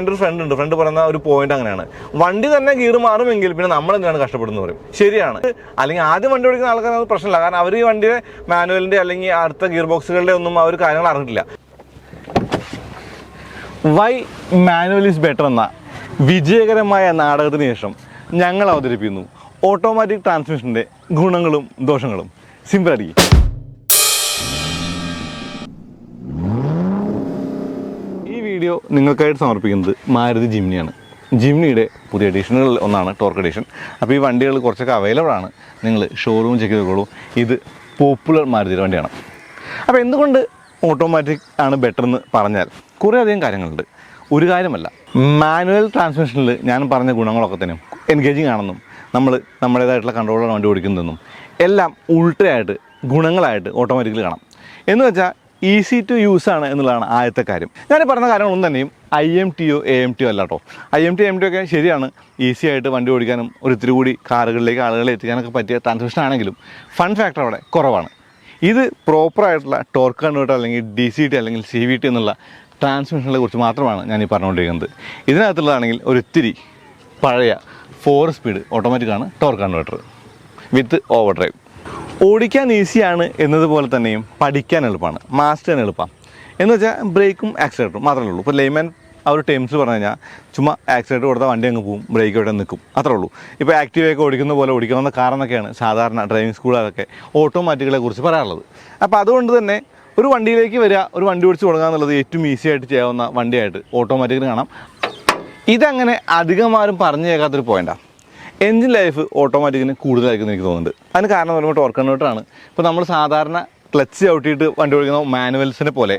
എൻ്റെ ഒരു ഫ്രണ്ട് പറയുന്ന ഒരു പോയിന്റ് അങ്ങനെയാണ്, വണ്ടി തന്നെ ഗിയർ മാറുമെങ്കിൽ പിന്നെ നമ്മൾ എന്തിനാണ് കഷ്ടപ്പെടുന്നത് പറയും. ശരിയാണ്. അല്ലെങ്കിൽ ആദ്യം വണ്ടി ഓടിക്കുന്ന ആൾക്കാർ അത് പ്രശ്നമില്ല, കാരണം അവർ ഈ വണ്ടിയുടെ മാനുവലിൻ്റെ അല്ലെങ്കിൽ അടുത്ത ഗിയർ ബോക്സുകളുടെ ഒന്നും അവർ കാര്യങ്ങൾ അറിഞ്ഞിട്ടില്ല. വൈ മാനുവൽ ഈസ് ബെറ്റർ എന്ന വിജയകരമായ നാടകത്തിന് ശേഷം ഞങ്ങൾ അവതരിപ്പിക്കുന്നു ഓട്ടോമാറ്റിക് ട്രാൻസ്മിഷൻ്റെ ഗുണങ്ങളും ദോഷങ്ങളും. സിമ്പിൾ ആയിരിക്കും. ഈ വീഡിയോ നിങ്ങൾക്കായിട്ട് സമർപ്പിക്കുന്നത് മാരുതി ജിംനിയാണ്. ജിംനിയുടെ പുതിയ എഡിഷനുകളിൽ ഒന്നാണ് ടോർക്ക് എഡിഷൻ. അപ്പോൾ ഈ വണ്ടികൾ കുറച്ചൊക്കെ അവൈലബിൾ ആണ്, നിങ്ങൾ ഷോറൂം ചെക്ക് ചെയ്തോളൂ. ഇത് പോപ്പുലർ മാരുതിയുടെ വണ്ടിയാണ്. അപ്പോൾ എന്തുകൊണ്ട് ഓട്ടോമാറ്റിക് ആണ് ബെറ്റർ എന്ന് പറഞ്ഞാൽ കുറേ അധികം കാര്യങ്ങളുണ്ട്. ഒരു കാര്യമല്ല, മാനുവൽ ട്രാൻസ്മിഷനിൽ ഞാൻ പറഞ്ഞ ഗുണങ്ങളൊക്കെ തന്നെ എൻഗേജിങ് ആണെന്നും നമ്മൾ നമ്മുടേതായിട്ടുള്ള കൺട്രോളാണ് വണ്ടി ഓടിക്കുന്നതെന്നും എല്ലാം ഉൾട്ടയായിട്ട് ഗുണങ്ങളായിട്ട് ഓട്ടോമാറ്റിക്കലി കാണാം. എന്ന് വെച്ചാൽ ഈസി ടു യൂസ് ആണ് എന്നുള്ളതാണ് ആദ്യത്തെ കാര്യം. ഞാൻ പറഞ്ഞ കാര്യങ്ങളൊന്നും തന്നെയും IMTO AMTO അല്ല കേട്ടോ. IMTO AMTO ഒക്കെ ശരിയാണ്, ഈസി ആയിട്ട് വണ്ടി ഓടിക്കാനും ഒരു ഇത്തിരി കൂടി കാറുകളിലേക്ക് ആളുകളെ എത്തിക്കാനൊക്കെ പറ്റിയ ട്രാൻസ്മിഷൻ ആണെങ്കിലും ഫൺ ഫാക്ടർ അവിടെ കുറവാണ്. ഇത് പ്രോപ്പറായിട്ടുള്ള ടോർക്ക് കൺവേർട്ടർ അല്ലെങ്കിൽ DCT അല്ലെങ്കിൽ CVT എന്നുള്ള ട്രാൻസ്മിഷനെ കുറിച്ച് മാത്രമാണ് ഞാൻ ഈ പറഞ്ഞുകൊണ്ടിരിക്കുന്നത്. ഇതിനകത്തുള്ളതാണെങ്കിൽ ഒരു ഇത്തിരി പഴയ 4 സ്പീഡ് ഓട്ടോമാറ്റിക്കാണ് torque converter with overdrive. ഓടിക്കാൻ ഈസിയാണ് എന്നതുപോലെ തന്നെയും പഠിക്കാൻ എളുപ്പമാണ്, മാസ്റ്റർ ചെയ്യാൻ എളുപ്പമാണ്. എന്ന് വെച്ചാൽ ബ്രേക്കും ആക്സിലേറ്ററും മാത്രമേ ഉള്ളൂ. ഇപ്പോൾ ലെയ്മാൻ ആ ഒരു ടേംസ് പറഞ്ഞു കഴിഞ്ഞാൽ ചുമ്മാ ആക്സിലേറ്റർ കൊടുത്താൽ വണ്ടി അങ്ങ് പോവും, ബ്രേക്ക് ഇവിടെ നിൽക്കും, അത്രേ ഉള്ളൂ. ഇപ്പോൾ ആക്റ്റീവയൊക്കെ ഓടിക്കുന്ന പോലെ ഓടിക്കാവുന്ന കാറെന്നൊക്കെയാണ് സാധാരണ ഡ്രൈവിംഗ് സ്കൂളുകാരൊക്കെ ഓട്ടോമാറ്റിക്കുകളെ കുറിച്ച് പറയാറുള്ളത്. അപ്പോൾ അതുകൊണ്ട് തന്നെ ഒരു വണ്ടിയിലേക്ക് വരിക, ഒരു വണ്ടി ഓടിച്ച് തുടങ്ങുക എന്നുള്ളത് ഏറ്റവും ഈസി ആയിട്ട് ചെയ്യാവുന്ന വണ്ടിയായിട്ട് ഓട്ടോമാറ്റിക്കിന് കാണാം. ഇതങ്ങനെ അധികമാരും പറഞ്ഞു കേൾക്കാത്തൊരു പോയിൻ്റാണ്. എൻജിൻ ലൈഫ് ഓട്ടോമാറ്റിക്കിന് കൂടുതലായിരിക്കും എനിക്ക് തോന്നുന്നുണ്ട്. അതിന് കാരണം എന്ന് പറയുമ്പോൾ ടോർക്ക് കൺവേർട്ടറാണ്. ഇപ്പോൾ നമ്മൾ സാധാരണ ക്ലച്ച് ചവിട്ടിയിട്ട് വണ്ടി ഓടിക്കുന്ന മാനുവൽസിനെ പോലെ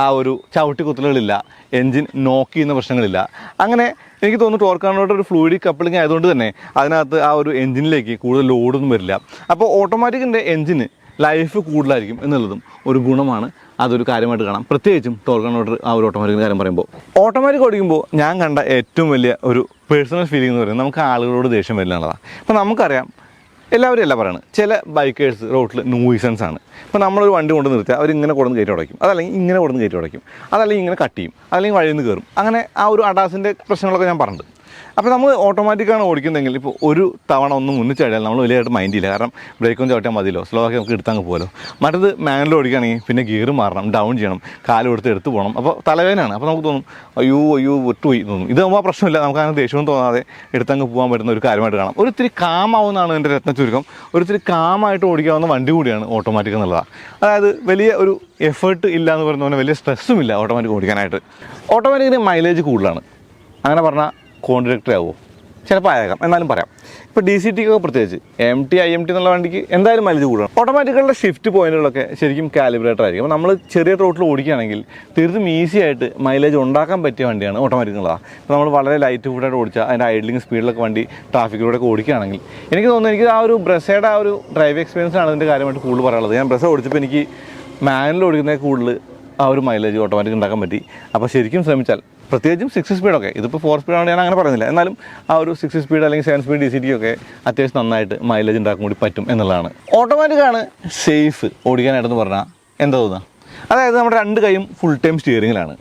ആ ഒരു ചവിട്ടി കുത്തലുകളില്ല, എൻജിൻ നോക്ക് ചെയ്യുന്ന പ്രശ്നങ്ങളില്ല. അങ്ങനെ എനിക്ക് തോന്നുന്നു ടോർക്ക് കൺവേർട്ടർ ഒരു ഫ്ലൂയിഡിക് കപ്പിളിങ് ആയതുകൊണ്ട് തന്നെ അതിനകത്ത് ആ ഒരു എൻജിനിലേക്ക് കൂടുതൽ ലോഡൊന്നും വരില്ല. അപ്പോൾ ഓട്ടോമാറ്റിക്കിൻ്റെ എൻജിന് ലൈഫ് കൂടുതലായിരിക്കും എന്നുള്ളതും ഒരു ഗുണമാണ്. അതൊരു കാര്യമായിട്ട് കാണാം, പ്രത്യേകിച്ചും ടോർക്ക് കൺവേർട്ടർ ആ ഒരു ഓട്ടോമാറ്റിക്കിൻ്റെ കാര്യം പറയുമ്പോൾ. ഓട്ടോമാറ്റിക് ഓടിക്കുമ്പോൾ ഞാൻ കണ്ട ഏറ്റവും വലിയ ഒരു പേഴ്സണൽ ഫീലിംഗ് എന്ന് പറയുന്നത് നമുക്ക് ആളുകളോട് ദേഷ്യം വരില്ല എന്നുള്ളതാണ്. ഇപ്പോൾ നമുക്കറിയാം, എല്ലാവരും അല്ല പറയുന്നത്, ചില ബൈക്കേഴ്സ് റോട്ടിൽ ന്യൂയിസൻസ് ആണ്. ഇപ്പോൾ നമ്മളൊരു വണ്ടി കൊണ്ട് നിർത്തിയാൽ അവരിങ്ങനെ കൊടുന്ന് കയറ്റി ഉടയ്ക്കും, അതല്ലെങ്കിൽ ഇങ്ങനെ കൊടുന്ന് കയറ്റി ഉടയ്ക്കും, അതല്ലെങ്കിൽ ഇങ്ങനെ കട്ട് ചെയ്യും, അല്ലെങ്കിൽ വഴിയിൽ നിന്ന് കയറും. അങ്ങനെ ആ ഒരു അഡാസിൻ്റെ പ്രശ്നങ്ങളൊക്കെ ഞാൻ പറഞ്ഞിട്ടുണ്ട്. അപ്പോൾ നമ്മൾ ഓട്ടോമാറ്റിക്കാണ് ഓടിക്കുന്നതെങ്കിൽ ഇപ്പോൾ ഒരു തവണ ഒന്ന് മുന്നിൽ ചാടിയാൽ നമ്മൾ വലിയതായിട്ട് മൈൻഡ് ചെയ്യില്ല, കാരണം ബ്രേക്കൊന്നും ചവിട്ടാൻ മതിയല്ലോ, സ്ലോ ആക്കി നമുക്ക് എടുത്തങ്ങ് പോകുമല്ലോ. മറ്റത് മാനുവൽ ഓടിക്കുകയാണെങ്കിൽ പിന്നെ ഗിയർ മാറണം, ഡൗൺ ചെയ്യണം, കാല് കൊടുത്ത് എടുത്ത് പോകണം, അപ്പോൾ തലവേദനയാണ്. അപ്പോൾ നമുക്ക് തോന്നും അയ്യോ ഒട്ടുപോയി തോന്നും. ഇതാകുമ്പോൾ ആ പ്രശ്നമില്ല, നമുക്ക് അങ്ങനെ ദേഷ്യവും തോന്നാതെ എടുത്തങ്ങ് പോകാൻ പറ്റുന്ന ഒരു കാര്യമായിട്ട് കാണാം. ഒരിത്തിരി കാമാവുന്നതാണ് എൻ്റെ രത്ന ചുരുക്കം. ഒരിത്തിരി കാമായിട്ട് ഓടിക്കാവുന്ന വണ്ടി കൂടിയാണ് ഓട്ടോമാറ്റിക് എന്നുള്ളതാണ്. അതായത് വലിയ ഒരു എഫേർട്ട് ഇല്ല എന്ന് പറയുന്ന പോലെ വലിയ സ്ട്രെസ്സും ഇല്ല ഓട്ടോമാറ്റിക് ഓടിക്കാനായിട്ട്. ഓട്ടോമാറ്റിക്കിന് മൈലേജ് കൂടുതലാണ്. അങ്ങനെ പറഞ്ഞാൽ കോൺട്രാക്ടർ ആവുമോ? ചിലപ്പോൾ ആയേക്കാം, എന്നാലും പറയാം. ഇപ്പോൾ DCT ഒക്കെ പ്രത്യേകിച്ച് MT IMT എന്നുള്ള വണ്ടിക്ക് എന്തായാലും മൈലേജ് കൂടുതലാണ്. ഓട്ടോമാറ്റിക്കുകളുടെ ഷിഫ്റ്റ് പോയിന്റുകളൊക്കെ ശരിക്കും കാലിബ്രേറ്റർ ആയിരിക്കും. അപ്പോൾ നമ്മൾ ചെറിയ റോട്ടിൽ ഓടിക്കുകയാണെങ്കിൽ തീർത്തും ഈസി ആയിട്ട് മൈലേജ് ഉണ്ടാക്കാൻ പറ്റിയ വണ്ടിയാണ് ഓട്ടോമാറ്റിക് എന്നുള്ളതാണ്. ഇപ്പോൾ നമ്മൾ വളരെ ലൈറ്റ് ഫുഡായിട്ട് ഓടിച്ചാൽ അതിൻ്റെ ഐഡ്ലിംഗ് സ്പീഡിലൊക്കെ വണ്ടി ട്രാഫിക്കിലൂടെയൊക്കെ ഓടിക്കുകയാണെങ്കിൽ എനിക്ക് തോന്നുന്നു, എനിക്ക് ആ ഒരു ബ്രസയുടെ ആ ഒരു ഡ്രൈവ് എക്സ്പീരിയൻസ് ആണ് അതിൻ്റെ കാര്യമായിട്ട് കൂടുതൽ പറയാനുള്ളത്. ഞാൻ ബ്രസ ഓടിച്ചപ്പോൾ എനിക്ക് മാനുവൽ ഓടിക്കുന്നതിൽ കൂടുതൽ ആ ഒരു മൈലേജ് ഓട്ടോമാറ്റിക് ഉണ്ടാക്കാൻ പറ്റി. അപ്പോൾ ശരിക്കും ശ്രമിച്ചാൽ, പ്രത്യേകിച്ചും 6 സ്പീഡൊക്കെ, ഇതിപ്പോൾ 4 സ്പീഡാണ് ഞാൻ അങ്ങനെ പറയുന്നില്ല, എന്നാലും ആ ഒരു 6 സ്പീഡ് അല്ലെങ്കിൽ 7 സ്പീഡ് DCT ഒക്കെ അത്യാവശ്യം നന്നായിട്ട് മൈലേജ് ഉണ്ടാക്കാൻ കൂടി പറ്റും എന്നുള്ളതാണ്. ഓട്ടോമാറ്റിക്കാണ് സേഫ് ഓടിക്കാനായിട്ടെന്ന് പറഞ്ഞാൽ എന്താ തോന്നുക? അതായത് നമ്മുടെ 2 കൈയും ഫുൾ ടൈം സ്റ്റിയറിങ്ങിലാണ്.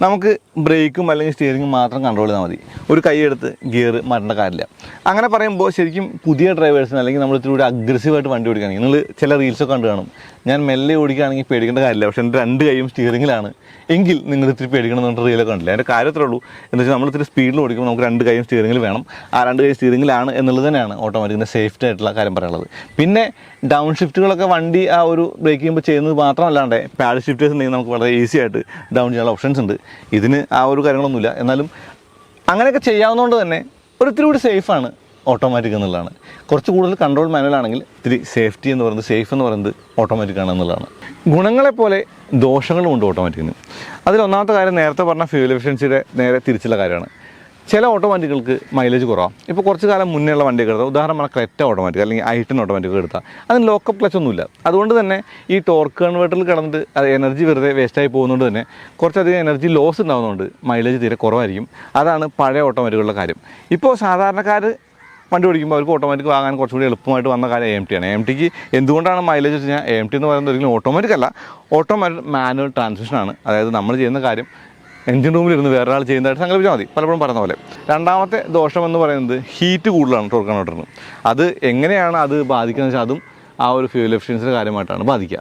നമുക്ക് ബ്രേക്കും അല്ലെങ്കിൽ സ്റ്റിയറിങ്ങും മാത്രം കൺട്രോൾ ചെയ്താൽ മതി, ഒരു കൈ എടുത്ത് ഗിയർ മാറ്റേണ്ട കാര്യമില്ല. അങ്ങനെ പറയുമ്പോൾ ശരിക്കും പുതിയ ഡ്രൈവേഴ്സിന് അല്ലെങ്കിൽ നമ്മൾ ഇത്തിരി കൂടി അഗ്രസീവായിട്ട് വണ്ടി ഓടിക്കുകയാണെങ്കിൽ, നിങ്ങൾ ചില റീൽസൊക്കെ കണ്ടു കാണും, ഞാൻ മെല്ലെ ഓടിക്കുകയാണെങ്കിൽ പേടിക്കേണ്ട കാര്യമില്ല, പക്ഷേ എൻ്റെ 2 കൈയും സ്റ്റിയറിങ്ങിലാണ് എങ്കിൽ നിങ്ങൾ ഇത്തിരി പേടിക്കണം എന്ന് പറഞ്ഞിട്ട് റീലൊക്കെ കണ്ടില്ല. അതിൻ്റെ കാര്യത്രേ ഉള്ളൂ. എന്ന് വെച്ചാൽ നമ്മൾ ഇത്തിരി സ്പീഡിൽ ഓടിക്കുമ്പോൾ നമുക്ക് 2 കൈയും സ്റ്റിയറിങ്ങിൽ വേണം. ആ 2 കൈ സ്റ്റിയറിങ്ങിലാണ് എന്നുള്ളത് തന്നെയാണ് ഓട്ടോമാറ്റിക്കിൻ്റെ സേഫ്റ്റി ആയിട്ടുള്ള കാര്യം പറയാനുള്ളത്. പിന്നെ ഡൗൺ ഷിഫ്റ്റുകളൊക്കെ വണ്ടി ആ ഒരു ബ്രേക്ക് ചെയ്യുമ്പോൾ ചെയ്യുന്നത് മാത്രമല്ലാണ്ട് പാഡ് ഷിഫ്റ്റേഴ്സ് ഉണ്ടെങ്കിൽ നമുക്ക് വളരെ ഈസി ആയിട്ട് ഡൗൺ ചെയ്യാനുള്ള ഓപ്ഷൻസ് ഉണ്ട്. ഇതിന് ആ ഒരു കാര്യങ്ങളൊന്നുമില്ല, എന്നാലും അങ്ങനെയൊക്കെ ചെയ്യാവുന്നതുകൊണ്ട് തന്നെ ഒരിത്തിരി കൂടി സേഫാണ് ഓട്ടോമാറ്റിക് എന്നുള്ളതാണ്. കുറച്ച് കൂടുതൽ കൺട്രോൾ മാനുവൽ ആണെങ്കിൽ ഇത്തിരി സേഫ്റ്റി എന്ന് പറയുന്നത്, സേഫ് എന്ന് പറയുന്നത് ഓട്ടോമാറ്റിക്കാണ് എന്നുള്ളതാണ്. ഗുണങ്ങളെപ്പോലെ ദോഷങ്ങളും ഉണ്ട് ഓട്ടോമാറ്റിക്കിന്. അതിലൊന്നാമത്തെ കാര്യം നേരത്തെ പറഞ്ഞ ഫ്യൂൽ എഫിഷ്യൻസിയുടെ നേരെ തിരിച്ചുള്ള കാര്യമാണ്. ചില ഓട്ടോമാറ്റിക്കുകൾക്ക് മൈലേജ് കുറവാണ്. ഇപ്പോൾ കുറച്ച് കാലം മുന്നേ ഉള്ള വണ്ടിയൊക്കെ എടുത്താൽ, ഉദാഹരണം പറഞ്ഞാൽ ക്രെറ്റ ഓട്ടോമാറ്റിക് അല്ലെങ്കിൽ I10 ഓട്ടോമാറ്റിക് എടുത്താൽ അതിന് ലോക്കപ്പ് ക്ലച്ച് ഒന്നുമില്ല. അതുകൊണ്ട് തന്നെ ഈ ടോർക്ക് കൺവേർട്ടറിൽ കിടന്നിട്ട് അത് എനർജി വെറുതെ വേസ്റ്റായി പോകുന്നതുകൊണ്ട് തന്നെ കുറച്ചധികം എനർജി ലോസ് ഉണ്ടാകുന്നതുകൊണ്ട് മൈലേജ് തീരെ കുറവായിരിക്കും. അതാണ് പഴയ ഓട്ടോമാറ്റിക്കുള്ള കാര്യം. ഇപ്പോൾ സാധാരണക്കാർ വണ്ടി ഓടിക്കുമ്പോൾ അവർക്ക് ഓട്ടോമാറ്റിക് വാങ്ങാൻ കുറച്ചുകൂടി എളുപ്പമായിട്ട് വന്ന കാര്യം AMT ആണ്. AMTക്ക് എന്തുകൊണ്ടാണ് മൈലേജ് വെച്ച് കഴിഞ്ഞാൽ AMT എന്ന് പറയുന്നത് ഒരിക്കലും ഓട്ടോമാറ്റിക് അല്ല, ഓട്ടോമാറ്റിക് മാനുവൽ ട്രാൻസ്മിഷനാണ്. അതായത് നമ്മൾ ചെയ്യുന്ന കാര്യം എഞ്ചിൻ റൂമിലിരുന്ന് വേറൊരാൾ ചെയ്യുന്നതായിട്ട് സങ്കല്പിച്ചാൽ മതി, പലപ്പോഴും പറയുന്ന പോലെ. രണ്ടാമത്തെ ദോഷം എന്ന് പറയുന്നത് ഹീറ്റ് കൂടുതലാണ് ടോർക്ക് കൺവെർട്ടറിന്. അത് എങ്ങനെയാണ് അത് ബാധിക്കുന്നത് വെച്ചാൽ അതും ആ ഒരു ഫ്യൂൽ എഫിഷ്യൻസിൻ്റെ കാര്യമായിട്ടാണ് ബാധിക്കുക.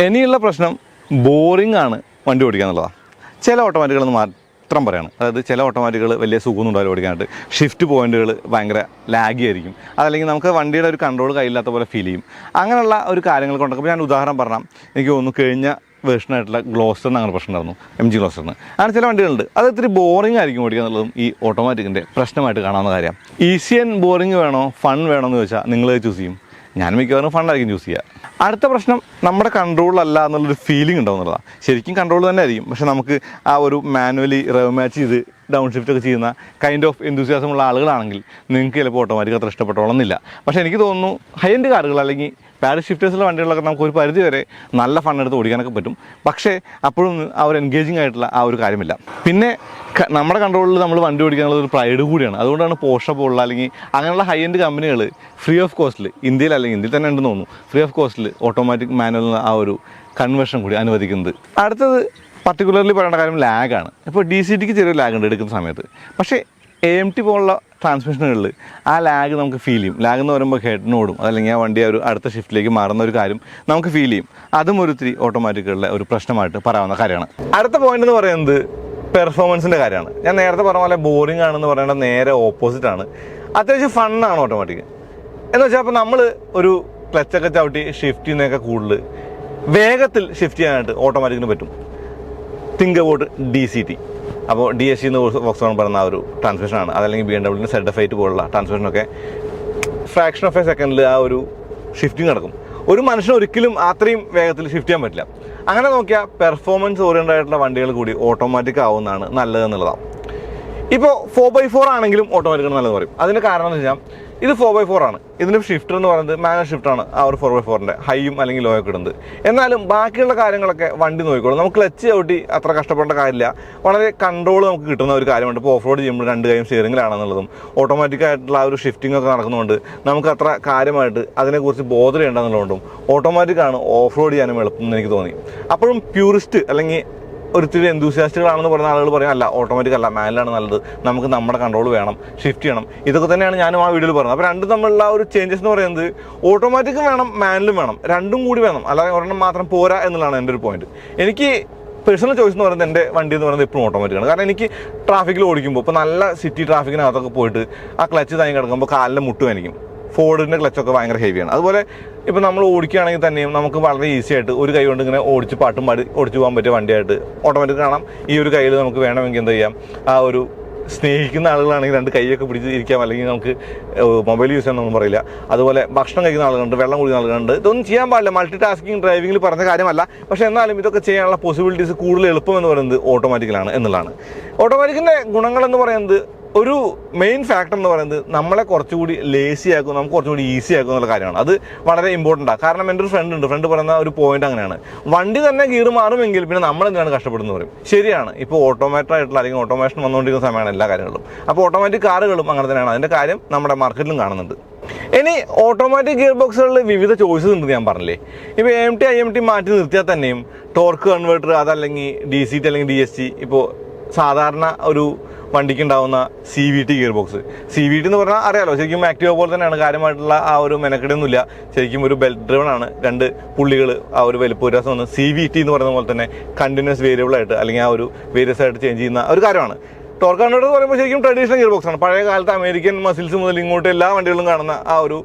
ഇനിയുള്ള പ്രശ്നം ബോറിംഗ് ആണ് വണ്ടി ഓടിക്കുക എന്നുള്ളതാണ്. ചില ഓട്ടോമാറ്റിക്കുകളെന്ന് മാത്രം പറയാണ്. അതായത് ചില ഓട്ടോമാറ്റിക്കുകൾ വലിയ സുഖമൊന്നും ഉണ്ടാവില്ല ഓടിക്കാനായിട്ട്. ഷിഫ്റ്റ് പോയിന്റുകൾ ഭയങ്കര ലാഗി ആയിരിക്കും. അതല്ലെങ്കിൽ നമുക്ക് വണ്ടിയുടെ ഒരു കൺട്രോൾ കയ്യില്ലാത്ത പോലെ ഫീൽ ചെയ്യും. അങ്ങനെയുള്ള ഒരു കാര്യങ്ങൾ കൊണ്ടൊക്കെ ഞാൻ ഉദാഹരണം പറഞ്ഞാൽ എനിക്ക് തോന്നുന്നു കഴിഞ്ഞ വേർഷനായിട്ടുള്ള ഗ്ലോസ്റ്ററിന് അങ്ങനെ പ്രശ്നം ഉണ്ടായിരുന്നു, MG ഗ്ലോസ്റ്ററിന്. അങ്ങനെ ചില വണ്ടികളുണ്ട് അത് ഇത്തിരി ബോറിംഗ് ആയിരിക്കും ഓടിക്കുക എന്നുള്ളതും ഈ ഓട്ടോമാറ്റിക്കിൻ്റെ പ്രശ്നമായിട്ട് കാണാവുന്ന കാര്യം. ഈസി ആൻഡ് ബോറിംഗ് വേണോ ഫൺ വേണോ എന്ന് ചോദിച്ചാൽ നിങ്ങൾ ചൂസ് ചെയ്യും. ഞാൻ മിക്കവാറും ഫണ്ടായിരിക്കും ചൂസ് ചെയ്യുക. അടുത്ത പ്രശ്നം നമ്മുടെ കൺട്രോളല്ല എന്നുള്ളൊരു ഫീലിംഗ് ഉണ്ടാവും എന്നുള്ളതാണ്. ശരിക്കും കൺട്രോൾ തന്നെ ആയിരിക്കും, പക്ഷേ നമുക്ക് ആ ഒരു മാനുവലി റവ് മാച്ച് ചെയ്ത് ഡൗൺ ഷിഫ്റ്റ് ഒക്കെ ചെയ്യുന്ന കൈൻഡ് ഓഫ് എന്തൂസിയാസം ഉള്ള ആളുകളാണെങ്കിൽ നിങ്ങൾക്ക് ചിലപ്പോൾ ഓട്ടോമാറ്റിക് അത്ര ഇഷ്ടപ്പെട്ടോളന്നില്ല. പക്ഷേ എനിക്ക് തോന്നുന്നു ഹൈ എൻഡ് കാറുകൾ അല്ലെങ്കിൽ പാഡ് ഷിഫ്റ്റേഴ്സുള്ള വണ്ടികളൊക്കെ നമുക്ക് ഒരു പരിധി വരെ നല്ല ഫണ്ണെടുത്ത് ഓടിക്കാനൊക്കെ പറ്റും. പക്ഷേ അപ്പോഴും ആ ഒരു എൻഗേജിങ് ആയിട്ടുള്ള ആ ഒരു കാര്യമില്ല. പിന്നെ നമ്മുടെ കൺട്രോളിൽ നമ്മൾ വണ്ടി ഓടിക്കാനുള്ള ഒരു പ്രൈഡ് കൂടിയാണ്. അതുകൊണ്ടാണ് പോർഷെ പോലുള്ള അല്ലെങ്കിൽ അങ്ങനെയുള്ള ഹൈ എൻഡ് കമ്പനികൾ ഫ്രീ ഓഫ് കോസ്റ്റിൽ ഇന്ത്യയിൽ അല്ലെങ്കിൽ ഇന്ത്യയിൽ തന്നെ ഉണ്ടെന്ന് തോന്നുന്നു ഫ്രീ ഓഫ് കോസ്റ്റിൽ ഓട്ടോമാറ്റിക് മാനുവൽ ആ ഒരു കൺവേർഷൻ കൂടി അനുവദിക്കുന്നത്. അടുത്തത് പർട്ടിക്കുലർലി പറയേണ്ട കാര്യം ലാഗാണ്. ഇപ്പോൾ DCTക്ക് ചെറിയൊരു ലാഗ് ഉണ്ട് എടുക്കുന്ന സമയത്ത്. പക്ഷേ AMT പോലുള്ള ട്രാൻസ്മിഷനുകളിൽ ആ ലാഗ് നമുക്ക് ഫീൽ ചെയ്യും. ലാഗ് എന്ന് പറയുമ്പോൾ ഹെഡിനോടും അതല്ലെങ്കിൽ ആ വണ്ടി ഒരു അടുത്ത ഷിഫ്റ്റിലേക്ക് മാറുന്ന ഒരു കാര്യം നമുക്ക് ഫീൽ ചെയ്യും. അതും ഒരിത്തിരി ഓട്ടോമാറ്റിക്കുകളുടെ ഒരു പ്രശ്നമായിട്ട് പറയാവുന്ന കാര്യമാണ്. അടുത്ത പോയിന്റ് എന്ന് പറയുന്നത് പെർഫോമൻസിൻ്റെ കാര്യമാണ്. ഞാൻ നേരത്തെ പറഞ്ഞ പോലെ ബോറിംഗ് ആണെന്ന് പറയേണ്ടത് നേരെ ഓപ്പോസിറ്റാണ്. അത്യാവശ്യം ഫണ്ണാണ് ഓട്ടോമാറ്റിക് എന്ന് വെച്ചാൽ. അപ്പോൾ നമ്മൾ ഒരു ക്ലച്ചൊക്കെ ചവിട്ടി ഷിഫ്റ്റ് ചെയ്യുന്നതൊക്കെ കൂടുതൽ വേഗത്തിൽ ഷിഫ്റ്റ് ചെയ്യാനായിട്ട് ഓട്ടോമാറ്റിക്കിന് പറ്റും. Think about DCT. അപ്പോൾ DSC എന്ന് വോക്സ്വാഗൺ പറയുന്ന ആ ഒരു ട്രാൻസ്മിഷനാണ്. അതല്ലെങ്കിൽ BMW ZF8 പോലുള്ള ട്രാൻസ്മിഷനൊക്കെ ഫ്രാക്ഷൻ ഓഫ് എ സെക്കൻഡിൽ ആ ഒരു ഷിഫ്റ്റിംഗ് നടക്കും. ഒരു മനുഷ്യന് ഒരിക്കലും അത്രയും വേഗത്തിൽ ഷിഫ്റ്റ് ചെയ്യാൻ പറ്റില്ല. അങ്ങനെ നോക്കിയാൽ പെർഫോമൻസ് ഓറിയൻറ്റഡ് ആയിട്ടുള്ള വണ്ടികൾ കൂടി ഓട്ടോമാറ്റിക് ആവുന്നതാണ് നല്ലതെന്നുള്ളതാണ്. ഇപ്പോൾ 4x4 ആണെങ്കിലും ഓട്ടോമാറ്റിക്കാണ് നല്ലത് പറയും. അതിൻ്റെ കാരണം എന്ന് വെച്ചാൽ ഇത് 4x4 ആണ്. ഇതിൻ്റെ ഷിഫ്റ്റർ എന്ന് പറയുന്നത് മാനുവൽ ഷിഫ്റ്റാണ്. ആ ഒരു 4x4ൻ്റെ ഹൈയും അല്ലെങ്കിൽ ലോയൊക്കെ ഇടുന്നത്. എന്നാലും ബാക്കിയുള്ള കാര്യങ്ങളൊക്കെ വണ്ടി നോക്കിക്കോളും. നമുക്ക് ക്ലച്ച് ചവിട്ടി അത്ര കഷ്ടപ്പെടേണ്ട കാര്യമില്ല. വളരെ കൺട്രോൾ നമുക്ക് കിട്ടുന്ന ഒരു കാര്യമുണ്ട്. ഇപ്പോൾ ഓഫ് റോഡ് ചെയ്യുമ്പോൾ രണ്ട് കൈയും സ്റ്റിയറിംഗിലാണെന്നുള്ളതും ഓട്ടോമാറ്റിക്കായിട്ടുള്ള ആ ഒരു ഷിഫ്റ്റിംഗ് ഒക്കെ നടക്കുന്നതുകൊണ്ട് നമുക്ക് അത്ര കാര്യമായിട്ട് അതിനെക്കുറിച്ച് ബോധർ ചെയ്യേണ്ടതെന്നുള്ളതുകൊണ്ടും ഓട്ടോമാറ്റിക്കാണ് ഓഫ് റോഡ് ചെയ്യാനും എളുപ്പം എന്ന് എനിക്ക് തോന്നി. അപ്പോഴും പ്യൂറിസ്റ്റ് അല്ലെങ്കിൽ ഒരിത്തിരി എന്തൂസിയാസ്റ്റുകളാണെന്ന് പറയുന്ന ആളുകൾ പറയും അല്ല ഓട്ടോമാറ്റിക് അല്ല മാനുവലാണ് നല്ലത്, നമുക്ക് നമ്മുടെ കൺട്രോൾ വേണം, ഷിഫ്റ്റ് ചെയ്യണം. ഇതൊക്കെ തന്നെയാണ് ഞാനും ആ വീഡിയോയിൽ പറഞ്ഞത്. അപ്പോൾ രണ്ടും തമ്മിലുള്ള ഒരു ചേഞ്ചസ് എന്ന് പറയുന്നത് ഓട്ടോമാറ്റിക്കും വേണം മാനുവലും വേണം, രണ്ടും കൂടി വേണം, അല്ലാതെ ഒരെണ്ണം മാത്രം പോരാ എന്നുള്ളതാണ് എൻ്റെ ഒരു പോയിന്റ്. എനിക്ക് പേഴ്സണൽ ചോയ്സ് എന്ന് പറയുന്നത് എൻ്റെ വണ്ടി എന്ന് പറയുന്നത് ഇപ്പോഴും ഓട്ടോമാറ്റിക്കാണ്. കാരണം എനിക്ക് ട്രാഫിക്കിൽ ഓടിക്കുമ്പോൾ ഇപ്പോൾ നല്ല സിറ്റി ട്രാഫിക്കിനകത്തൊക്കെ പോയിട്ട് ആ ക്ലച്ച് താങ്ങി കിടക്കുമ്പോൾ കാലിൻ്റെ മുട്ടുമായിരിക്കും. ഫോർഡിൻ്റെ ക്ലച്ചൊക്കെ ഭയങ്കര ഹെവിയാണ്. അതുപോലെ ഇപ്പോൾ നമ്മൾ ഓടിക്കുകയാണെങ്കിൽ തന്നെയും നമുക്ക് വളരെ ഈസി ആയിട്ട് ഒരു കൈ കൊണ്ട് ഇങ്ങനെ ഓടിച്ച് പാട്ടും പാടി ഓടിച്ച് പോകാൻ പറ്റിയ വണ്ടിയായിട്ട് ഓട്ടോമാറ്റിക് കാണാം. ഈ ഒരു കയ്യിൽ നമുക്ക് വേണമെങ്കിൽ എന്താ ചെയ്യാം, ആ ഒരു സ്നേഹിക്കുന്ന ആളുകളാണെങ്കിൽ രണ്ട് കൈയൊക്കെ പിടിച്ച് ഇരിക്കാം, അല്ലെങ്കിൽ നമുക്ക് മൊബൈൽ യൂസ് ചെയ്യാനൊന്നും പറയില്ല. അതുപോലെ ഭക്ഷണം കഴിക്കുന്ന ആളുകളുണ്ട്, വെള്ളം കുടിക്കുന്ന ആളുകളുണ്ട്. ഇതൊന്നും ചെയ്യാൻ പാടില്ല, മൾട്ടി ടാസ്കിങ് ഡ്രൈവിങ്ങിൽ പറഞ്ഞ കാര്യമല്ല. പക്ഷേ എന്നാലും ഇതൊക്കെ ചെയ്യാനുള്ള പോസിബിലിറ്റീസ് കൂടുതൽ എളുപ്പമെന്ന് പറയുന്നത് ഓട്ടോമാറ്റിക്കലാണ് എന്നുള്ളതാണ്. ഓട്ടോമാറ്റിക്കിൻ്റെ ഗുണങ്ങളെന്ന് പറയുന്നത് ഒരു മെയിൻ ഫാക്ടർ എന്ന് പറയുന്നത് നമ്മളെ കുറച്ചുകൂടി ലേസി ആക്കും, നമുക്ക് കുറച്ചുകൂടി ഈസി ആക്കും എന്നുള്ള കാര്യമാണ്. അത് വളരെ ഇമ്പോർട്ടൻ്റാണ്. കാരണം എൻ്റെ ഒരു ഫ്രണ്ട് പറയുന്ന ഒരു പോയിന്റ് അങ്ങനെയാണ്, വണ്ടി തന്നെ ഗിയർ മാറുമെങ്കിൽ പിന്നെ നമ്മൾ എന്തിനാണ് കഷ്ടപ്പെടുന്നത് പറയും. ശരിയാണ്, ഇപ്പോൾ ഓട്ടോമാറ്റിക് ആയിട്ടുള്ള അല്ലെങ്കിൽ ഓട്ടോമേഷൻ വന്നുകൊണ്ടിരിക്കുന്ന സമയമാണ് എല്ലാ കാര്യങ്ങളും. അപ്പോൾ ഓട്ടോമാറ്റിക് കാറുകളും അങ്ങനെ തന്നെയാണ്. അതിൻ്റെ കാര്യം നമ്മുടെ മാർക്കറ്റിലും കാണുന്നുണ്ട്. ഇനി ഓട്ടോമാറ്റിക് ഗിയർ ബോക്സുകളിൽ വിവിധ ചോയ്സസ് ഉണ്ടെന്ന് ഞാൻ പറഞ്ഞില്ലേ. ഇപ്പോൾ AMT IMT മാറ്റി നിർത്തിയാൽ തന്നെയും ടോർക്ക് കൺവേർട്ടർ അതല്ലെങ്കിൽ DCT അല്ലെങ്കിൽ DST, ഇപ്പോൾ സാധാരണ ഒരു വണ്ടിക്ക് ഉണ്ടാവുന്ന CVT ഗിയർ ബോക്സ്. CVT എന്ന് പറഞ്ഞാൽ അറിയാലോ, ശരിക്കും ആക്റ്റീവ പോലെ തന്നെയാണ്. കാര്യമായിട്ടുള്ള ആ ഒരു മെനക്കെടൊന്നുമില്ല. ശരിക്കും ഒരു ബെൽറ്റ് ഡ്രിവൺ ആണ്. രണ്ട് പുള്ളികൾ ആ ഒരു വലിപ്പ വ്യത്യാസം വന്ന് CVT എന്ന് പറയുന്ന പോലെ തന്നെ കണ്ടിന്യൂസ് വേരിയബിൾ ആയിട്ട് അല്ലെങ്കിൽ ആ ഒരു വേരിയസ് ആയിട്ട് ചേഞ്ച് ചെയ്യുന്ന ഒരു കാര്യമാണ്. ടോർക്ക് കൺവേർട്ടർ എന്ന് പറയുമ്പോൾ ശരിക്കും ട്രഡീഷണൽ ഗിയർ ബോക്സ് ആണ്. പഴയ കാലത്ത് അമേരിക്കൻ മസിൽസ് മുതൽ ഇങ്ങോട്ട് എല്ലാ വണ്ടികളും കാണുന്ന ആ ഒരു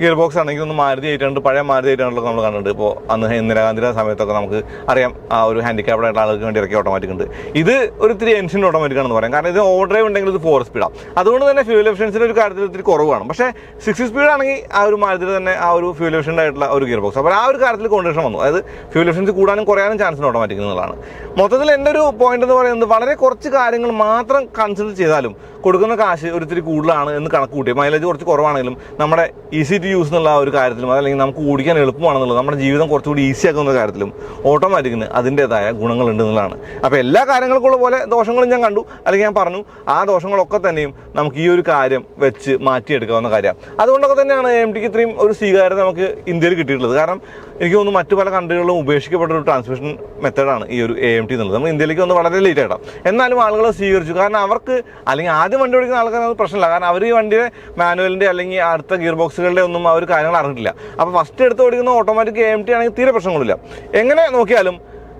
ഗിയർ ബോക്സ് ആണെങ്കിൽ ഒന്ന് മാരുതി 800 പഴയ മാരുതി 800 നമ്മൾ കണ്ടിട്ടുണ്ട്. ഇപ്പോൾ അന്ന് ഇന്ദിരാഗാന്ധിയുടെ സമയത്തൊക്കെ നമുക്ക് അറിയാം ആ ഒരു ഹാൻഡിക്യാപ്ഡ് ആയിട്ടുള്ള ആളുകൾക്ക് വേണ്ടി ഇറക്കിയ ഓട്ടോമാറ്റിക് ഉണ്ട്. ഇത് ഒരു ഇത്തിരി എൻജിൻ ഓട്ടോമാറ്റിക് ആണെന്ന് പറയാം. കാരണം ഇത് ഓവർ ഡ്രൈവ് ഉണ്ടെങ്കിൽ ഇത് 4 സ്പീഡാണ്. അതുകൊണ്ട് തന്നെ ഫ്യൂൽ എഫിഷ്യൻസിൻ്റെ ഒരു കാര്യത്തിൽ ഇത്തിരി കുറവാണ്. പക്ഷേ 6 സ്പീഡ് ആണെങ്കിൽ ആ ഒരു മാരുതിയുടെ തന്നെ ആ ഒരു ഫ്യൂൽ എഫിഷ്യൻ്റ് ആയിട്ടുള്ള ഒരു ഗിയർ ബോക്സ്. അപ്പോൾ ആ ഒരു കാര്യത്തിൽ കോൺട്രിബ്യൂഷൻ വന്നു. അതായത് ഫ്യൂൽ എഫിഷ്യൻസി കൂടാനും കുറയാനും ചാൻസ് ഉണ്ട് ഓട്ടോമാറ്റിക് എന്നുള്ളതാണ്. മൊത്തത്തിൽ എൻ്റെ ഒരു പോയിന്റ് എന്ന് പറയുന്നത് വളരെ കുറച്ച് കാര്യങ്ങൾ മാത്രം കൺസിഡർ ചെയ്താലും കൊടുക്കുന്ന കാശ് ഒരിത്തിരി കൂടുതലാണ് എന്ന് കണക്ക് കൂട്ടി. മൈലേജ് കുറച്ച് കുറവാണെങ്കിലും നമ്മുടെ ECT ടു യൂസ് എന്നുള്ള ആ ഒരു കാര്യത്തിലും അതല്ലെങ്കിൽ നമുക്ക് ഓടിക്കാൻ എളുപ്പമാണെന്നുള്ളത് നമ്മുടെ ജീവിതം കുറച്ചുകൂടി ഈസി ആക്കുന്ന കാര്യത്തിലും ഓട്ടോമാറ്റിക്കിന് അതിൻ്റേതായ ഗുണങ്ങളുണ്ട് എന്നുള്ളതാണ്. അപ്പോൾ എല്ലാ കാര്യങ്ങൾക്കുള്ള പോലെ ദോഷങ്ങളും ഞാൻ കണ്ടു, അല്ലെങ്കിൽ ഞാൻ പറഞ്ഞു. ആ ദോഷങ്ങളൊക്കെ തന്നെയും നമുക്ക് ഈ ഒരു കാര്യം വെച്ച് മാറ്റിയെടുക്കാവുന്ന കാര്യമാണ്. അതുകൊണ്ടൊക്കെ തന്നെയാണ് AMTക്ക് ഇത്രയും ഒരു സ്വീകാര്യത നമുക്ക് ഇന്ത്യയിൽ കിട്ടിയിട്ടുള്ളത്. കാരണം എനിക്ക് തോന്നുന്നു മറ്റു പല കൺട്രികളിലും ഉപേക്ഷിക്കപ്പെട്ട ഒരു ട്രാൻസ്മിഷൻ മെത്തേഡാണ് ഈ ഒരു AMT എന്നുള്ളത്. നമ്മൾ ഇന്ത്യയിലേക്ക് വന്ന് വളരെ ലേറ്റ് ആയിട്ടാണ്, എന്നാലും ആളുകൾ സ്വീകരിച്ചു. കാരണം അവർക്ക് അല്ലെങ്കിൽ ആദ്യം വണ്ടി ഓടിക്കുന്ന ആൾക്കാർക്ക് അത് പ്രശ്നമില്ല. കാരണം അവർ ഈ വണ്ടിയുടെ മാനുവലിൻ്റെ അല്ലെങ്കിൽ അടുത്ത ഗിയർ ബോക്സുകളുടെ ഒന്നും ആ ഒരു കാര്യങ്ങൾ അറിഞ്ഞിട്ടില്ല. അപ്പോൾ ഫസ്റ്റ് എടുത്ത് ഓടിക്കുന്ന ഓട്ടോമാറ്റിക് AMT ആണെങ്കിൽ തീരെ പ്രശ്നങ്ങളില്ല. എങ്ങനെ നോക്കിയാലും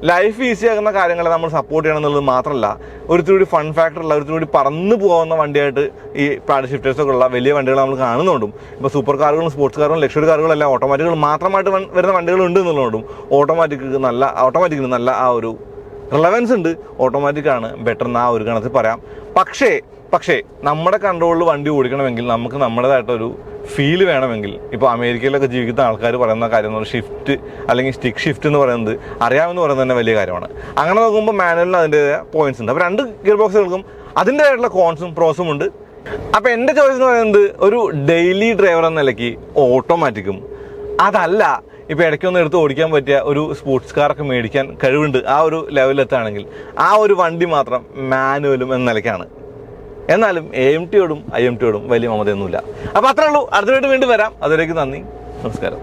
ലൈഫ് ഈസി ആകുന്ന കാര്യങ്ങളെ നമ്മൾ സപ്പോർട്ട് ചെയ്യണം എന്നുള്ളത് മാത്രമല്ല, ഒരുത്തിരി ഫൺ ഫാക്ടറുള്ള ഒരുത്തിരി പറന്ന് പോകുന്ന വണ്ടിയായിട്ട് ഈ പാഡ് ഷിഫ്റ്റേഴ്സൊക്കെ ഉള്ള വലിയ വണ്ടികൾ നമ്മൾ കാണുന്നുണ്ടും, ഇപ്പോൾ സൂപ്പർ കാറുകളും സ്പോർട്സ് കാറുകളും ലക്ഷറി കാറുകളെല്ലാം ഓട്ടോമാറ്റിക്കുകൾ മാത്രമായിട്ട് വരുന്ന വണ്ടികളുണ്ട് എന്നുള്ളതുകൊണ്ടും ഓട്ടോമാറ്റിക്കിന് നല്ല ആ ഒരു റിലവൻസ് ഉണ്ട്. ഓട്ടോമാറ്റിക്കാണ് ബെറ്റർ എന്ന് ആ ഒരു ഗണത്തിൽ പറയാം. പക്ഷേ നമ്മുടെ കൺട്രോളിൽ വണ്ടി ഓടിക്കണമെങ്കിൽ നമുക്ക് നമ്മുടേതായിട്ടൊരു ഫീൽ വേണമെങ്കിൽ, ഇപ്പോൾ അമേരിക്കയിലൊക്കെ ജീവിക്കുന്ന ആൾക്കാർ പറയുന്ന കാര്യം എന്ന് പറഞ്ഞാൽ ഷിഫ്റ്റ് അല്ലെങ്കിൽ സ്റ്റിക്ക് ഷിഫ്റ്റ് എന്ന് പറയുന്നത് അറിയാമെന്ന് പറയുന്നത് തന്നെ വലിയ കാര്യമാണ്. അങ്ങനെ നോക്കുമ്പോൾ മാനുവലിന് അതിൻ്റെതായ പോയിന്റ്സ് ഉണ്ട്. അപ്പോൾ രണ്ട് ഗിയർ ബോക്സുകൾക്കും അതിൻ്റെതായിട്ടുള്ള കോൺസും പ്രോസും ഉണ്ട്. അപ്പോൾ എൻ്റെ ചോയ്സ് എന്ന് പറയുന്നത് ഒരു ഡെയിലി ഡ്രൈവർ എന്ന നിലയ്ക്ക് ഓട്ടോമാറ്റിക്കും, അതല്ല ഇപ്പോൾ ഇടയ്ക്കൊന്ന് എടുത്ത് ഓടിക്കാൻ പറ്റിയ ഒരു സ്പോർട്സ് കാറൊക്കെ മേടിക്കാൻ കഴിവുണ്ട് ആ ഒരു ലെവലിലെത്താണെങ്കിൽ ആ ഒരു വണ്ടി മാത്രം മാനുവലും എന്ന നിലയ്ക്കാണ്. എന്നാലും AMTയോടും IMTയോടും വലിയ മമതയൊന്നുമില്ല. അപ്പോൾ അത്രേ ഉള്ളൂ. അടുത്തതായിട്ട് വീണ്ടും വരാം. അതുവരേക്കും നന്ദി, നമസ്കാരം.